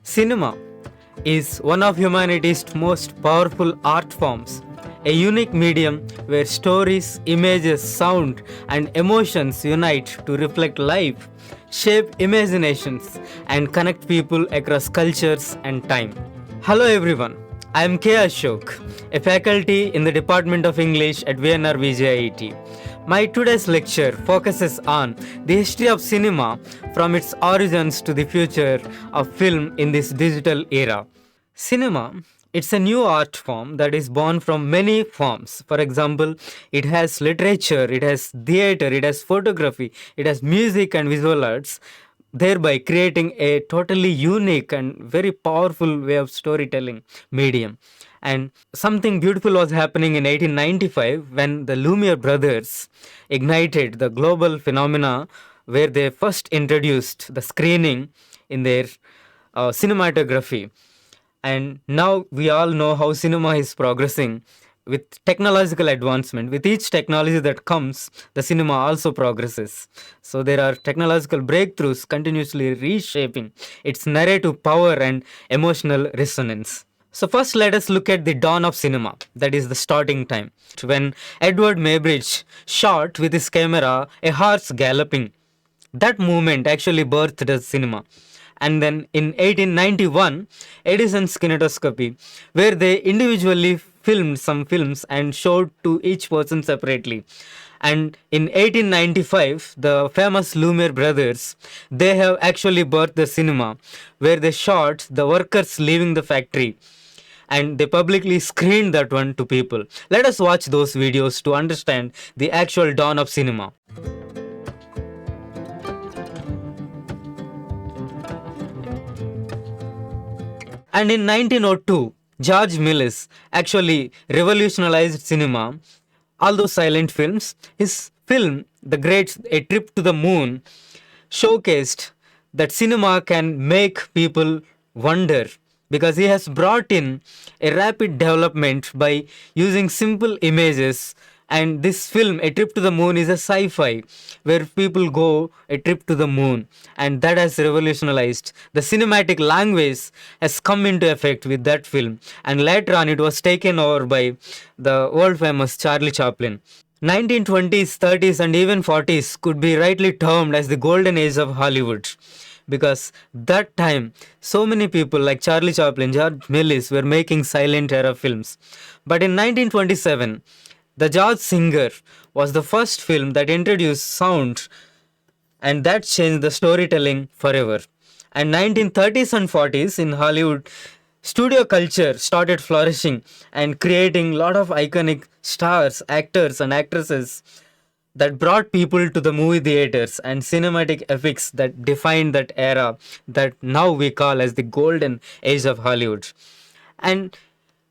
Cinema is one of humanity's most powerful art forms, a unique medium where stories, images, sound, and emotions unite to reflect life, shape imaginations, and connect people across cultures and time. Hello everyone, I am Ashok, a faculty in the Department of English at VJEC. My today's lecture focuses on the history of cinema from its origins to the future of film in this digital era. Cinema, it's a new art form that is born from many forms. For example, it has literature, it has theater, it has photography, it has music and visual arts, thereby creating a totally unique and very powerful way of storytelling medium. And something beautiful was happening in 1895 when the Lumiere brothers ignited the global phenomena where they first introduced the screening in their cinematography. And now we all know how cinema is progressing with technological advancement. With each technology that comes, the cinema also progresses. So there are technological breakthroughs continuously reshaping its narrative power and emotional resonance. So first let us look at the dawn of cinema, that is the starting time, when Edward Maybridge shot with his camera a horse galloping. That movement actually birthed the cinema. And then in 1891, Edison's kinetoscopy, where they individually filmed some films and showed to each person separately. And in 1895, the famous Lumiere brothers, they have actually birthed the cinema, where they shot the workers leaving the factory. And they publicly screened that one to people. Let us watch those videos to understand the actual dawn of cinema. And in 1902, George Méliès actually revolutionized cinema. Although silent films, his film, The Great A Trip to the Moon, showcased that cinema can make people wonder, because he has brought in a rapid development by using simple images. And this film, A Trip to the Moon, is a sci-fi where people go a trip to the moon, and that has revolutionized. The cinematic language has come into effect with that film, and later on it was taken over by the world famous Charlie Chaplin. 1920s, 30s and even 40s could be rightly termed as the golden age of Hollywood, because that time so many people like Charlie Chaplin, George Méliès were making silent era films. But in 1927, The George Singer was the first film that introduced sound, and that changed the storytelling forever. And 1930s and 40s in Hollywood, studio culture started flourishing and creating a lot of iconic stars, actors and actresses that brought people to the movie theaters, and cinematic epics that defined that era that now we call as the golden age of Hollywood. And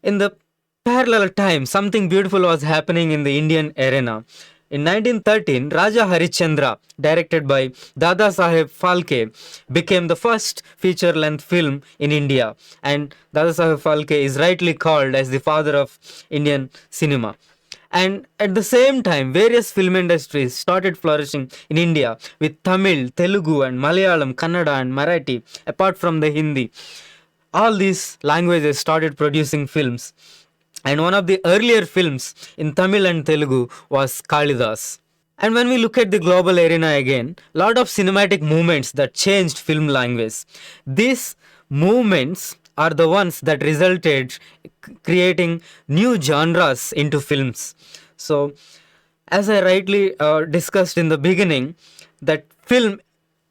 in the parallel time, something beautiful was happening in the Indian arena. In 1913, Raja Harishchandra, directed by Dada Saheb Phalke, became the first feature-length film in India, and Dada Saheb Phalke is rightly called as the father of Indian cinema. And at the same time, various film industries started flourishing in India with Tamil, Telugu and Malayalam, Kannada and Marathi, apart from the Hindi. All these languages started producing films. And one of the earlier films in Tamil and Telugu was Kalidas. And when we look at the global arena again, a lot of cinematic movements that changed film language. These movements are the ones that resulted creating new genres into films. So, as I rightly discussed in the beginning, that film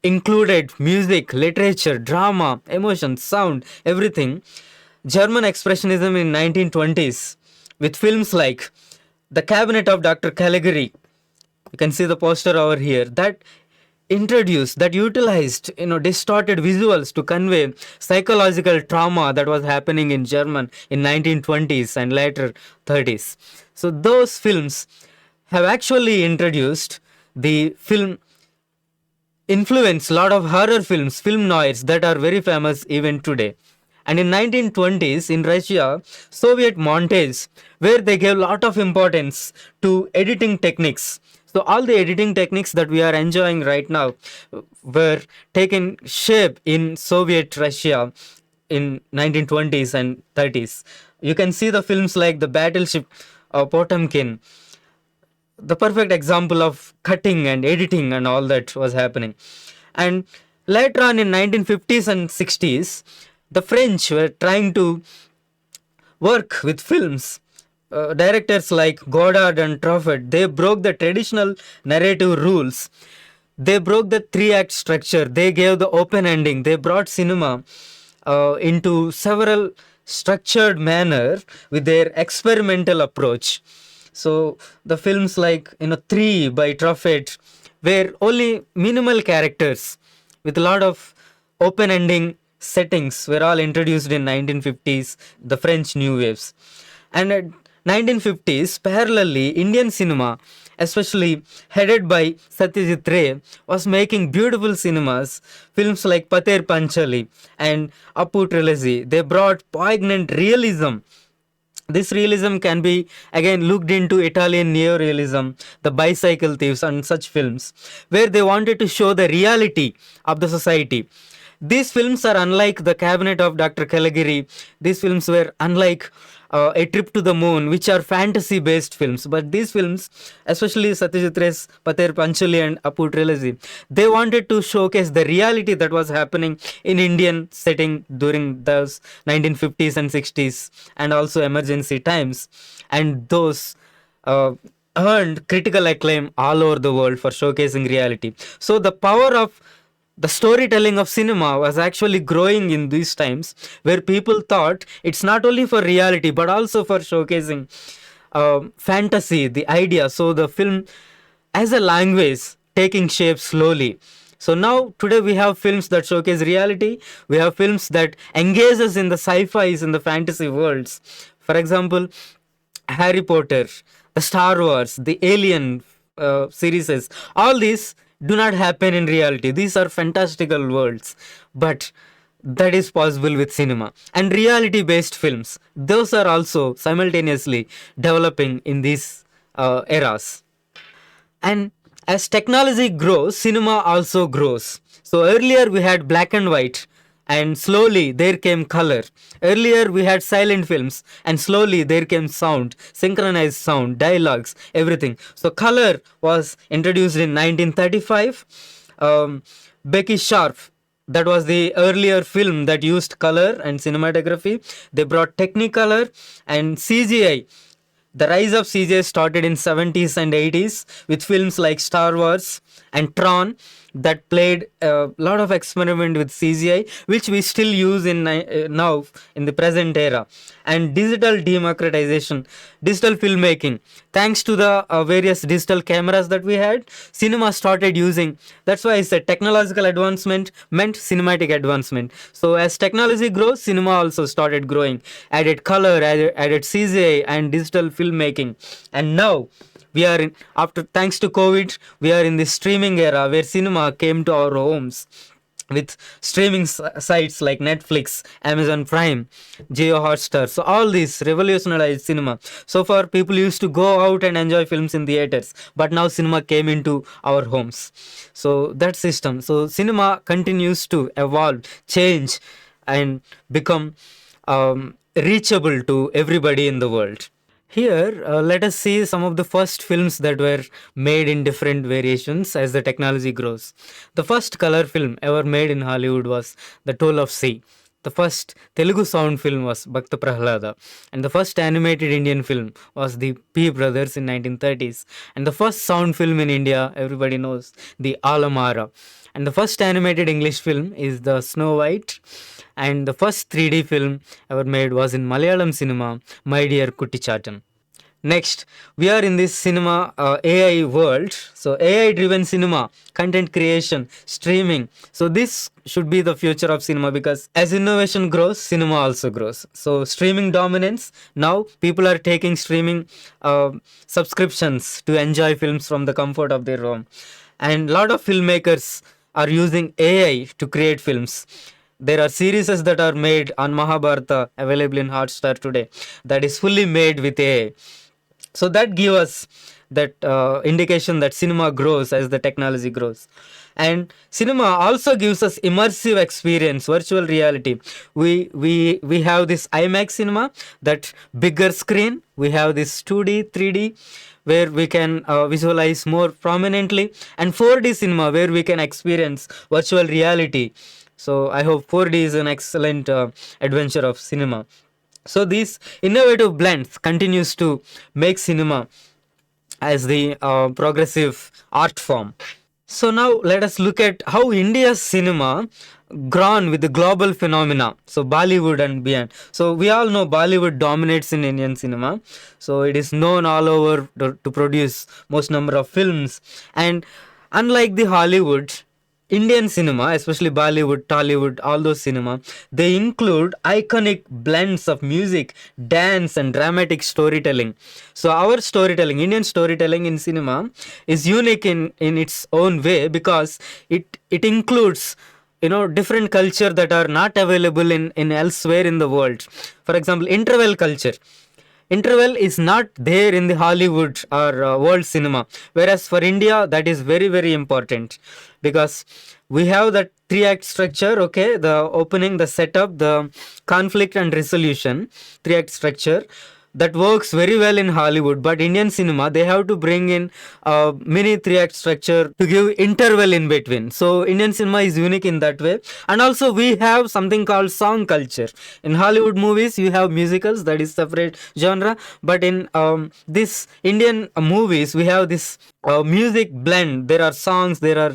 included music, literature, drama, emotion, sound, everything. German Expressionism in 1920s with films like The Cabinet of Dr. Caligari. You can see the poster over here. That utilized distorted visuals to convey psychological trauma that was happening in German in 1920s and later 30s. So those films have actually introduced the film influence, a lot of horror films, film noirs that are very famous even today. And in 1920s in Russia, Soviet montage, where they gave a lot of importance to editing techniques. So all the editing techniques that we are enjoying right now were taken shape in Soviet Russia in 1920s and 30s. You can see the films like the Battleship Potemkin, the perfect example of cutting and editing and all that was happening. And later on in 1950s and 60s, the French were trying to work with films. Directors like Godard and Truffaut, they broke the traditional narrative rules. They broke the three-act structure. They gave the open ending. They brought cinema into several structured manner with their experimental approach. So the films like Three by Truffaut were only minimal characters with a lot of open ending settings were all introduced in 1950s, the French new waves. And at 1950s, parallelly, Indian cinema, especially headed by Satyajit Ray, was making beautiful cinemas. Films like Pater Panchali and Apu Trilogy, they brought poignant realism. This realism can be again looked into Italian neorealism, the Bicycle Thieves, and such films, where they wanted to show the reality of the society. These films are unlike The Cabinet of Dr. Caligari. These films were unlike A Trip to the Moon, which are fantasy based films. But these films, especially Satyajit Ray's Pater Panchali and Apu Trilogy, they wanted to showcase the reality that was happening in Indian setting during those 1950s and 60s and also emergency times. And those earned critical acclaim all over the world for showcasing reality. So the power of the storytelling of cinema was actually growing in these times, where people thought it's not only for reality but also for showcasing fantasy, the idea. So the film as a language taking shape slowly. So now today we have films that showcase reality. We have films that engage us in the sci-fi's and the fantasy worlds. For example, Harry Potter, the Star Wars, the Alien series, all these do not happen in reality. These are fantastical worlds, but that is possible with cinema. And reality based films, those are also simultaneously developing in these eras. And as technology grows, cinema also grows. So earlier we had black and white, and slowly there came color. Earlier we had silent films, and slowly there came sound, synchronized sound, dialogues, everything. So color was introduced in 1935. Becky Sharp, that was the earlier film that used color and cinematography. They brought Technicolor and CGI. The rise of CGI started in 70s and 80s with films like Star Wars and Tron that played a lot of experiment with CGI, which we still use in now in the present era. And digital democratization, digital filmmaking. Thanks to the various digital cameras that we had, cinema started using. That's why I said technological advancement meant cinematic advancement. So as technology grows, cinema also started growing. Added color, added CGI and digital filmmaking. And now we are in, after thanks to COVID, we are in the streaming era where cinema came to our homes with streaming sites like Netflix, Amazon Prime, Jio Hotstar. So all these revolutionized cinema. So far people used to go out and enjoy films in theaters, but now cinema came into our homes. So that system. So cinema continues to evolve, change, and become reachable to everybody in the world. Here, let us see some of the first films that were made in different variations as the technology grows. The first color film ever made in Hollywood was The Toll of Sea. The first Telugu sound film was Bhakta Prahlada. And the first animated Indian film was The P Brothers in 1930s. And the first sound film in India, everybody knows, The Alamara. And the first animated English film is The Snow White. And the first 3D film ever made was in Malayalam cinema, My Dear Kutti Chatan. Next, we are in this cinema AI world. So AI driven cinema, content creation, streaming. So this should be the future of cinema, because as innovation grows, cinema also grows. So streaming dominance. Now people are taking streaming subscriptions to enjoy films from the comfort of their home. And a lot of filmmakers are using AI to create films. There are series that are made on Mahabharata available in Hotstar today that is fully made with AI. So that give us that indication that cinema grows as the technology grows. And cinema also gives us immersive experience, virtual reality. We have this IMAX cinema, that bigger screen. We have this 2D 3D where we can visualize more prominently, and 4D cinema where we can experience virtual reality. So I hope 4D is an excellent adventure of cinema. So these innovative blends continues to make cinema as the progressive art form. So now let us look at how India's cinema grown with the global phenomena. So Bollywood and beyond. So we all know Bollywood dominates in Indian cinema. So it is known all over to produce most number of films. And unlike the Hollywood, Indian cinema, especially Bollywood, Tollywood, all those cinema, they include iconic blends of music, dance, and dramatic storytelling. So our storytelling, Indian storytelling in cinema, is unique in its own way, because it includes different culture that are not available in elsewhere in the world. For example, interval culture. Interval is not there in the Hollywood or world cinema, whereas for India that is very very important, because we have that three act structure. Okay, the opening, the setup, the conflict and resolution, three act structure that works very well in Hollywood. But Indian cinema, they have to bring in a mini three act structure to give interval in between. So Indian cinema is unique in that way. And also we have something called song culture. In Hollywood movies you have musicals, that is separate genre, but in this Indian movies we have this music blend. There are songs, there are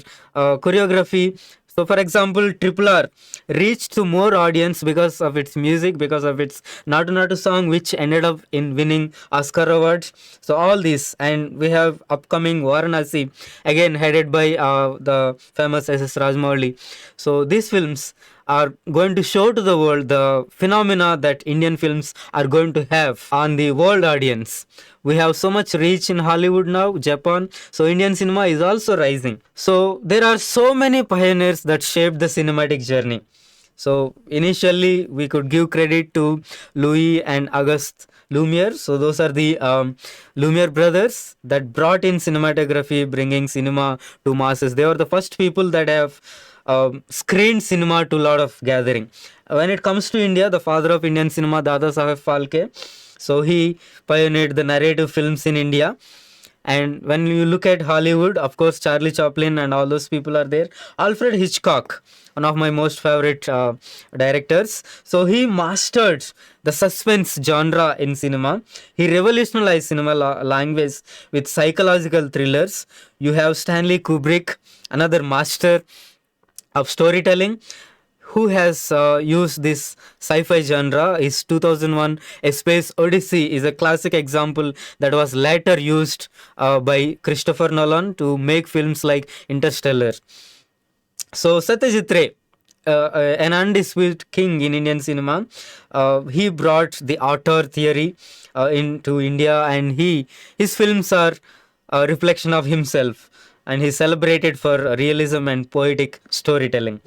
choreography. So, for example, Triple R reached to more audience because of its music, because of its Natu Natu song, which ended up in winning Oscar awards. So, all this, and we have upcoming Varanasi, again headed by the famous S.S. Rajmouli. So, these films are going to show to the world the phenomena that Indian films are going to have on the world audience. We have so much reach in Hollywood now, Japan, so Indian cinema is also rising. So there are so many pioneers that shaped the cinematic journey. So initially we could give credit to Louis and Auguste Lumiere. So those are the Lumiere brothers that brought in cinematography, bringing cinema to masses. They were the first people that have screened cinema to a lot of gathering. When it comes to India, the father of Indian cinema, Dada Saheb Phalke, so he pioneered the narrative films in India. And when you look at Hollywood, of course, Charlie Chaplin and all those people are there. Alfred Hitchcock, one of my most favorite directors. So he mastered the suspense genre in cinema. He revolutionized cinema language with psychological thrillers. You have Stanley Kubrick, another master of storytelling, who has used this sci-fi genre. His 2001 A Space Odyssey is a classic example that was later used by Christopher Nolan to make films like Interstellar. So Satyajit Ray, an undisputed king in Indian cinema, he brought the auteur theory into India, and his films are a reflection of himself, and he's celebrated for realism and poetic storytelling.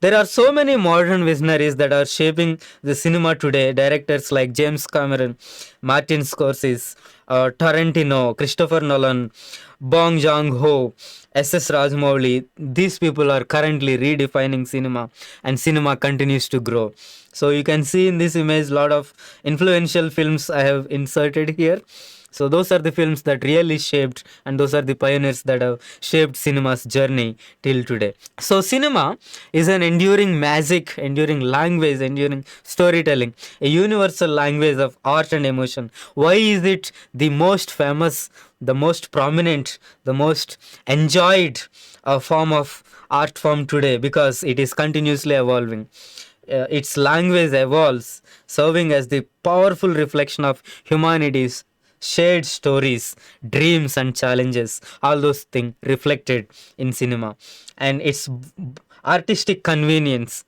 There are so many modern visionaries that are shaping the cinema today. Directors like James Cameron, Martin Scorsese, Tarantino, Christopher Nolan, Bong Joon-ho, S.S. Rajmouli. These people are currently redefining cinema, and cinema continues to grow. So you can see in this image a lot of influential films I have inserted here. So those are the films that really shaped, and those are the pioneers that have shaped cinema's journey till today. So cinema is an enduring magic, enduring language, enduring storytelling, a universal language of art and emotion. Why is it the most famous, the most prominent, the most enjoyed form of art form today? Because it is continuously evolving. Its language evolves, serving as the powerful reflection of humanity's shared stories, dreams and challenges, all those things reflected in cinema. And its artistic convergence.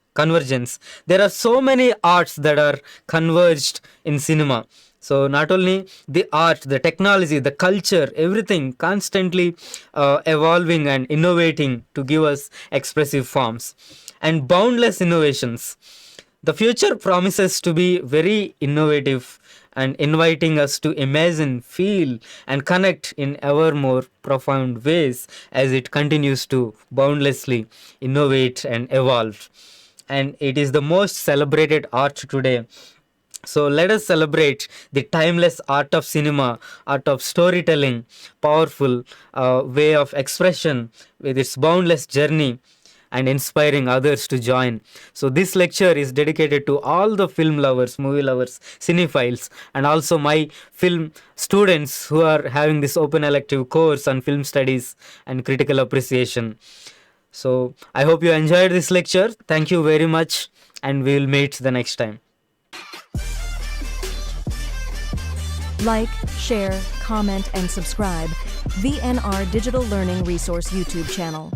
There are so many arts that are converged in cinema. So not only the art, the technology, the culture, everything constantly evolving and innovating to give us expressive forms and boundless innovations. The future promises to be very innovative and inviting us to imagine, feel, and connect in ever more profound ways as it continues to boundlessly innovate and evolve. And it is the most celebrated art today. So let us celebrate the timeless art of cinema, art of storytelling, powerful way of expression with its boundless journey and inspiring others to join. So this lecture is dedicated to all the film lovers, movie lovers, cinephiles, and also my film students who are having this open elective course on film studies and critical appreciation. So I hope you enjoyed this lecture. Thank you very much, and we will meet the next time. Like, share, comment, and subscribe VNR Digital Learning Resource YouTube channel.